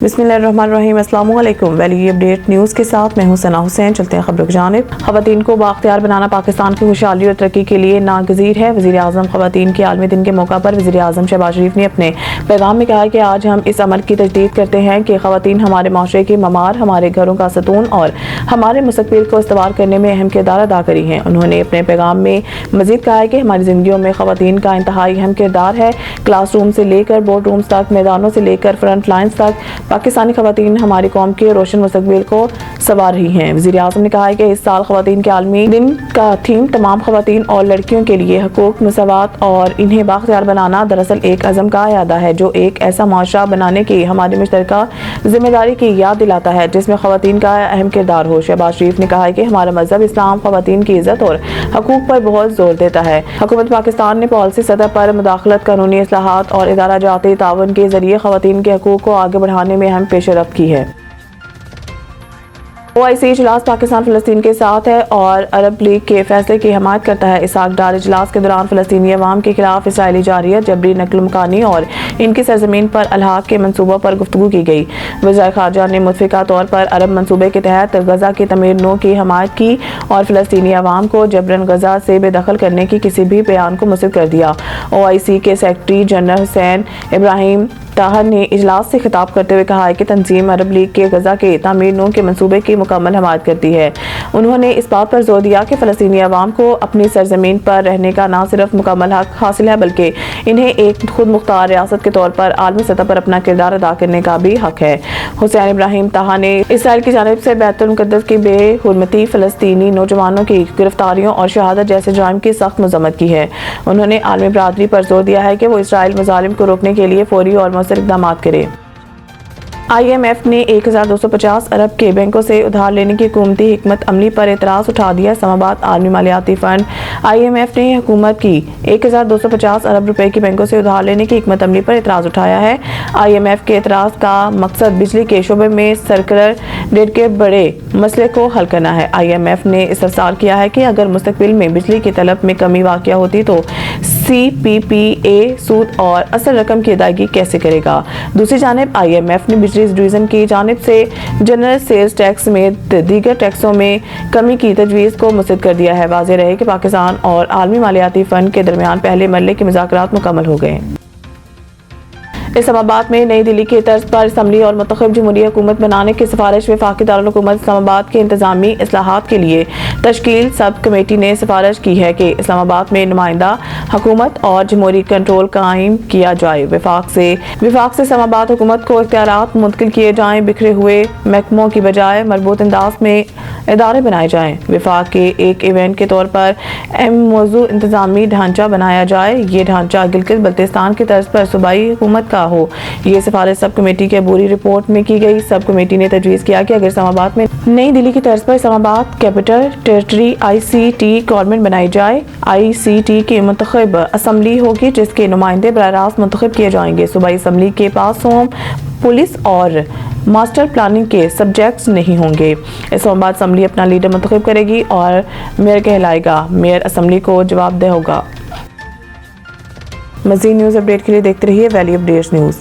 बिस्मिल्लाहिर्रहमानिर्रहीम। अस्सलाम वालेकुम। वैली अपडेट न्यूज़ के साथ मैं हूं सना हुसैन। चलते हैं खबरों की जानिब। खवातीन को बाख्तियार बनाना पाकिस्तान की खुशहाली और तरक्की के लिए नागज़ीर है। वज़ीर आज़म खवातीन के आलमी दिन के मौका पर वज़ीर आज़म शहबाज शरीफ ने अपने पैगाम में कहा कि आज हम इस अमल की तजदीद करते हैं कि खवातीन हमारे माशरे की ममार, हमारे घरों का सतून और हमारे मुस्तक़बिल को इस्तवार करने में अहम किरदार अदा करी हैं। उन्होंने अपने पैगाम में मज़ीद कहा है कि हमारी ज़िंदगियों में खवातीन का इंतहाई अहम किरदार है। क्लास रूम से लेकर बोर्ड रूम्स तक, मैदानों से लेकर फ्रंट लाइन्स तक पाकिस्तानी खवातीन हमारी कौम के रोशन मुस्तक़बिल को संवार रही हैं। वज़ीर आज़म ने कहा है कि इस साल खवातीन के आलमी दिन का थीम तमाम खवातीन और लड़कियों के लिए हकूक़, मसावत और इन्हें बाख्तियार बनाना दरअसल एक अज़म का इरादा है जो एक ऐसा माशरा बनाने की हमारी मुश्तरका जिम्मेदारी की याद दिलाता है जिसमें खवातीन का अहम किरदार हो। शहबाज शरीफ ने कहा है कि हमारा मज़हब इस्लाम खवातीन की इज़्ज़त और हकूक़ पर बहुत जोर देता है। हुकूमत पाकिस्तान ने पॉलिसी सतह पर मुदाखलत, कानूनी इस्लाहात और इदारा जाती ताउन के ज़रिए खवातीन के हकूक़ को आगे बढ़ाने में अहम पेशरफ्त की है। OIC इजलास पाकिस्तान फ़लस्तीन के साथ है और अरब लीग के फैसले की हमायत करता है। इसहाक डार इजलास के दौरान फ़लस्तीनी अवाम के खिलाफ इसराइली जारियत, जबरी नकल मकानी और इनकी सरजमीन पर अलहाक के मनसूबों पर गुफ्तगू की गई। वज़ीर ख़ारजा ने मुतफ़िका तौर पर अरब मनसूबे के तहत गज़ा की तमीर नो की हमायत की और फ़लस्तीनी अवाम को जबरन गज़ा से बेदखल करने की किसी भी बयान को मुस्तरद कर दिया। OIC के सेक्रेटरी जनरल हुसैन इब्राहिम ताहर ने इजलास से खिताब करते हुए कहा है कि तंजीम अरब लीग के गज़ा के तामीर नो के मनसूबे की मुकम्मल हमायत करती है। उन्होंने इस बात पर जोर दिया कि फ़लस्तीनी अवाम को अपनी सरजमीन पर रहने का न सिर्फ मुकम्मल हक हासिल है बल्कि इन्हें एक खुद मुख्तार रियासत के तौर पर आलमी सतह पर अपना किरदार अदा करने का भी हक है। हुसैन इब्राहिम ताहा ने इसराइल की जानिब से बैतुल मुक़द्दस की बेहुरमती, फ़लस्तीनी नौजवानों की गिरफ्तारियों और शहादत जैसे जुर्म की सख्त मज़म्मत की है। उन्होंने आलमी बरादरी पर जोर दिया है कि वो इसराइल मज़ालिम को रोकने के लिए फौरी और मौसर इक़दाम करे। IMF ने 1250 अरब के बैंकों से उधार लेने की हुकूमती हिकमत अमली पर एतराज़ उठा दिया। इस्लामाबाद आलमी मालियाती फ़ंड IMF ने हुकूमत की 1250 अरब रुपए की बैंकों से उधार लेने की हिकमत अमली पर एतराज़ उठाया है। IMF के एतराज़ का मकसद बिजली के शोबे में सरकलर डेट के बड़े मसले को हल करना है। IMF ने इस्तफसार किया है कि अगर मुस्तक़बिल में बिजली की तलब में कमी वाक़या होती तो CPPA सूद और असल रकम की अदायगी कैसे करेगा। दूसरी जानिब IMF ने बिजली डिवीज़न की जानिब से जनरल सेल्स टैक्स समेत दीगर टैक्सों में कमी की तजवीज़ को मुस्तरद कर दिया है। वाज़ेह रहे कि पाकिस्तान और आलमी मालियाती फ़ंड के दरमियान पहले मरले के मुज़ाकरात मुकम्मल हो गए। इस्लामाबाद में नई दिल्ली की तर्ज पर असम्बली और मुंतखब जमहूरी हुकूमत बनाने की सिफारिश वफाकी दारुल हुकूमत इस्लामाबाद के इंतजामी इस्लाहात के लिए तश्कील सब कमेटी ने सिफारिश की है कि इस्लामाबाद में नुमाइंदा हुकूमत और जमहूरी कंट्रोल कायम किया जाए। विफाक से इस्लामाबाद हुकूमत को इख्तियारात मुंतकिल किए जाएं, बिखरे हुए महकमों की बजाय मरबूत अंदाज में इदारे बनाए जाएं। विफाक के एक इवेंट के तौर पर मौजू इंतजामी ढांचा बनाया जाए। ये ढांचा गिलगित बल्तिस्तान की तर्ज पर सूबाई हुकूमत का हो। ये सिफारिश सब कमेटी के अबूरी रिपोर्ट में की गई। सब कमेटी ने तजवीज़ किया कि अगर इस्लामाबाद में नई दिल्ली की तर्ज पर Islamabad capital territory ICT government बनाई जाए। ICT की मुंतखब असम्बली होगी जिसके नुमाइंदे बराह रास्त मुंतखब किए जाएंगे। सूबाई असम्बली के पास होम, पुलिस और मास्टर प्लानिंग के सब्जेक्ट्स नहीं होंगे। इस्लामाबाद असम्बली अपना लीडर मुंतखब करेगी और मेयर कहलाएगा। मेयर असम्बली को जवाबदेह होगा। मज़ीद न्यूज़ अपडेट के लिए देखते रहिए वैली अपडेट्स न्यूज़।